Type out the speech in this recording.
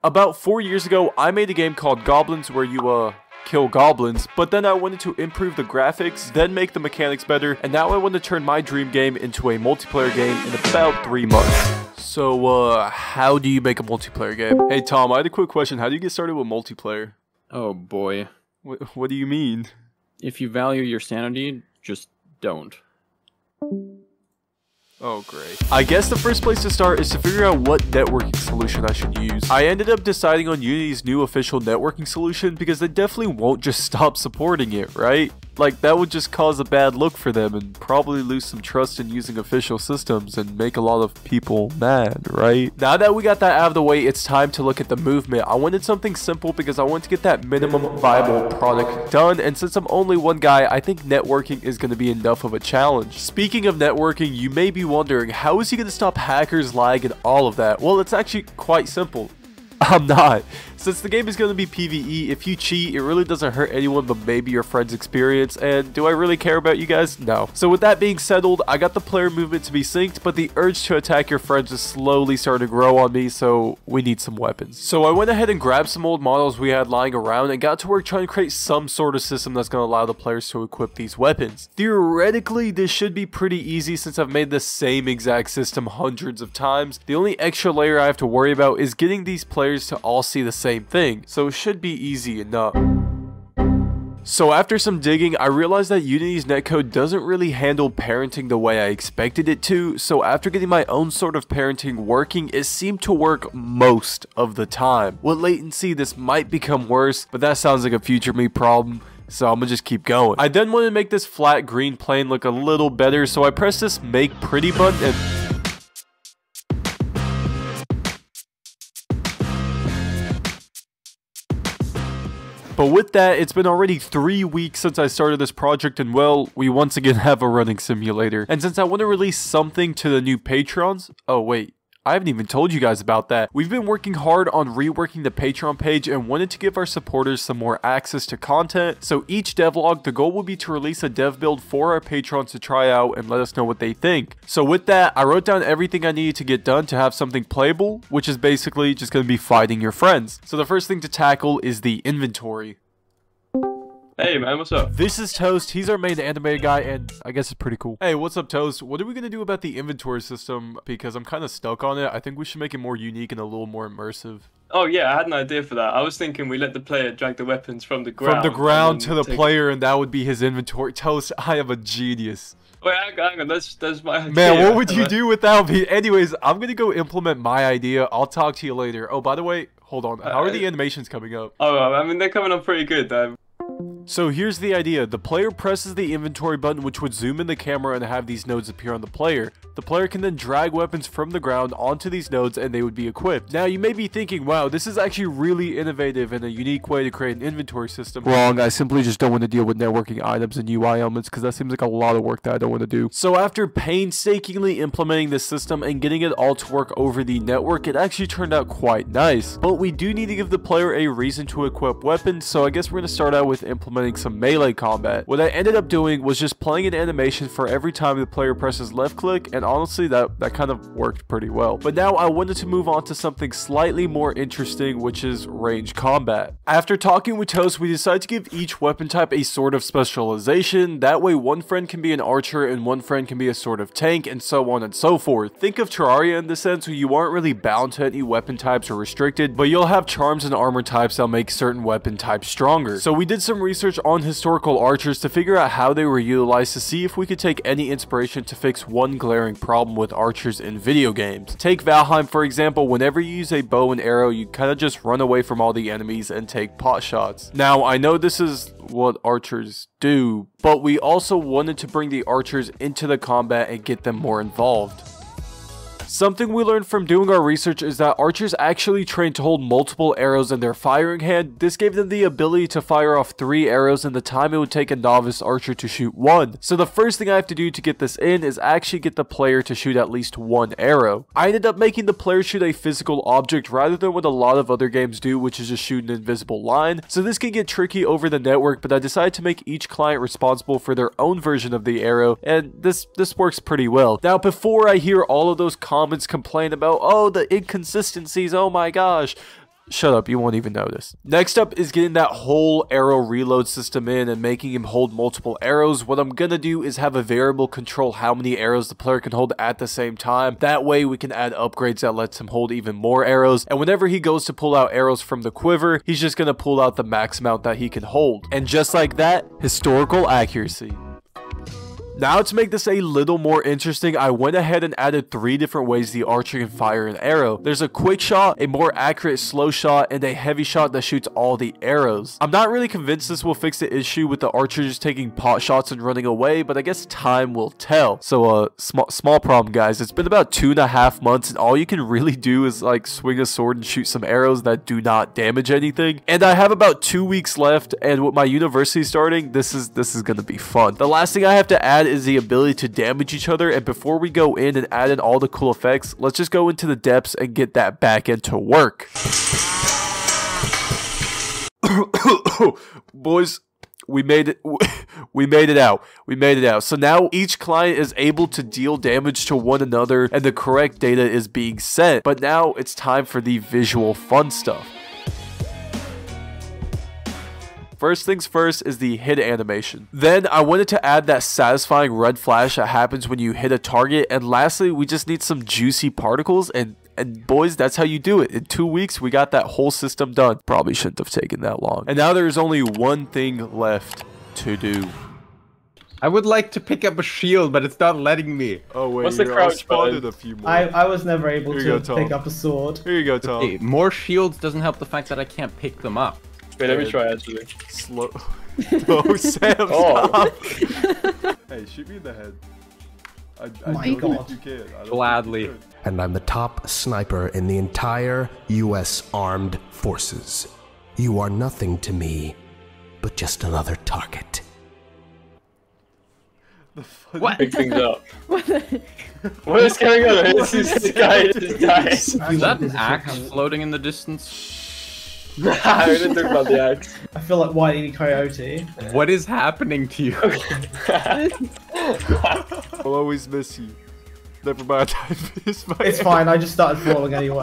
About 4 years ago, I made a game called Goblinz where you, kill goblins, but then I wanted to improve the graphics, then make the mechanics better, and now I want to turn my dream game into a multiplayer game in about 3 months. So, how do you make a multiplayer game? Hey Tom, I had a quick question. How do you get started with multiplayer? Oh boy. What do you mean? If you value your sanity, just don't. Oh, great. I guess the first place to start is to figure out what networking solution I should use. I ended up deciding on Unity's new official networking solution because they definitely won't just stop supporting it, right? Like, that would just cause a bad look for them and probably lose some trust in using official systems and make a lot of people mad, right? Now that we got that out of the way, it's time to look at the movement. I wanted something simple because I wanted to get that minimum viable product done, and since I'm only one guy, I think networking is going to be enough of a challenge. Speaking of networking, you may be wondering, how is he going to stop hackers, lag, and all of that? Well, it's actually quite simple. I'm not. Since the game is going to be PvE, if you cheat, it really doesn't hurt anyone but maybe your friend's experience, and do I really care about you guys? No. So with that being settled, I got the player movement to be synced, but the urge to attack your friends is slowly starting to grow on me, so we need some weapons. So I went ahead and grabbed some old models we had lying around and got to work trying to create some sort of system that's going to allow the players to equip these weapons. Theoretically, this should be pretty easy since I've made the same exact system hundreds of times. The only extra layer I have to worry about is getting these players to all see the same thing, so it should be easy enough. So after some digging, I realized that Unity's netcode doesn't really handle parenting the way I expected it to, so after getting my own sort of parenting working, it seemed to work most of the time. With latency, this might become worse, but that sounds like a future me problem, so I'm gonna just keep going. I then wanted to make this flat green plane look a little better, so I pressed this make pretty button and but with that, it's been already 3 weeks since I started this project, and well, we once again have a running simulator. And since I want to release something to the new patrons, oh wait, I haven't even told you guys about that. We've been working hard on reworking the Patreon page and wanted to give our supporters some more access to content. So each devlog, the goal will be to release a dev build for our patrons to try out and let us know what they think. So with that, I wrote down everything I needed to get done to have something playable, which is basically just going to be fighting your friends. So the first thing to tackle is the inventory. Hey man, what's up? This is Toast. He's our main animator guy, and I guess it's pretty cool. Hey, what's up, Toast? What are we gonna do about the inventory system? Because I'm kind of stuck on it. I think we should make it more unique and a little more immersive. Oh yeah, I had an idea for that. I was thinking we let the player drag the weapons from the ground. From the ground to the player, and that would be his inventory. Toast, I am a genius. Wait, hang on. That's my idea. Man, what would you do without me? Anyways, I'm gonna go implement my idea. I'll talk to you later. Oh, by the way, hold on. How are the animations coming up? Oh, I mean, they're coming up pretty good though. So here's the idea. The player presses the inventory button, which would zoom in the camera and have these nodes appear on the player. The player can then drag weapons from the ground onto these nodes and they would be equipped. Now you may be thinking, wow, this is actually really innovative and a unique way to create an inventory system. Wrong, I simply just don't want to deal with networking items and UI elements because that seems like a lot of work that I don't want to do. So after painstakingly implementing this system and getting it all to work over the network, it actually turned out quite nice. But we do need to give the player a reason to equip weapons, so I guess we're going to start out with implementing some melee combat. What I ended up doing was just playing an animation for every time the player presses left click, and honestly that kind of worked pretty well. But now I wanted to move on to something slightly more interesting, which is range combat. After talking with Toast, we decided to give each weapon type a sort of specialization. That way one friend can be an archer and one friend can be a sort of tank, and so on and so forth. Think of Terraria in the sense where you aren't really bound to any weapon types or restricted, but you'll have charms and armor types that'll make certain weapon types stronger. So we did some research on historical archers to figure out how they were utilized to see if we could take any inspiration to fix one glaring problem with archers in video games. Take Valheim for example. Whenever you use a bow and arrow, you kind of just run away from all the enemies and take pot shots. Now I know this is what archers do, but we also wanted to bring the archers into the combat and get them more involved. Something we learned from doing our research is that archers actually train to hold multiple arrows in their firing hand. This gave them the ability to fire off 3 arrows in the time it would take a novice archer to shoot 1. So the first thing I have to do to get this in is actually get the player to shoot at least 1 arrow. I ended up making the player shoot a physical object rather than what a lot of other games do, which is just shoot an invisible line. So this can get tricky over the network, but I decided to make each client responsible for their own version of the arrow, and this works pretty well. Now before I hear all of those comments complain about, oh, the inconsistencies, oh my gosh, Shut up, you won't even notice. Next up is getting that whole arrow reload system in and making him hold multiple arrows. What I'm gonna do is have a variable control how many arrows the player can hold at the same time. That way we can add upgrades that lets him hold even more arrows. And whenever he goes to pull out arrows from the quiver, he's just gonna pull out the max amount that he can hold. And just like that, historical accuracy. Now to make this a little more interesting, I went ahead and added 3 different ways the archer can fire an arrow. There's a quick shot, a more accurate slow shot, and a heavy shot that shoots all the arrows. I'm not really convinced this will fix the issue with the archer just taking pot shots and running away, but I guess time will tell. So small problem guys, it's been about 2.5 months and all you can really do is like swing a sword and shoot some arrows that do not damage anything. And I have about 2 weeks left, and with my university starting, this is gonna be fun. The last thing I have to add is the ability to damage each other, and before we go in and add in all the cool effects, let's just go into the depths and get that back end to work. Boys, we made it. We made it out. We made it out. So now each client is able to deal damage to one another and the correct data is being sent. But now it's time for the visual fun stuff. First things first is the hit animation. Then I wanted to add that satisfying red flash that happens when you hit a target. And lastly, we just need some juicy particles, and boys, that's how you do it. In 2 weeks, we got that whole system done. Probably shouldn't have taken that long. And now there's only one thing left to do. I would like to pick up a shield, but it's not letting me. Oh wait, what's the crouch button? A few more. I was never able to go, pick up a sword. Here you go, Tom. Okay, more shields doesn't help the fact that I can't pick them up. Wait, let me try actually. Slow. No, Sam, stop. Hey, shoot me in the head. I My don't God. think you can. I don't Gladly. think you could. And I'm the top sniper in the entire U.S. Armed Forces. You are nothing to me, but just another target. What? Big things up. What is going on? This guy just dies. Is that an axe floating in the distance? I didn't talk about the axe. I feel like Wile E. Coyote. What is happening to you? I'll always miss you. Never mind, I miss my It's fine, I just started falling anyway.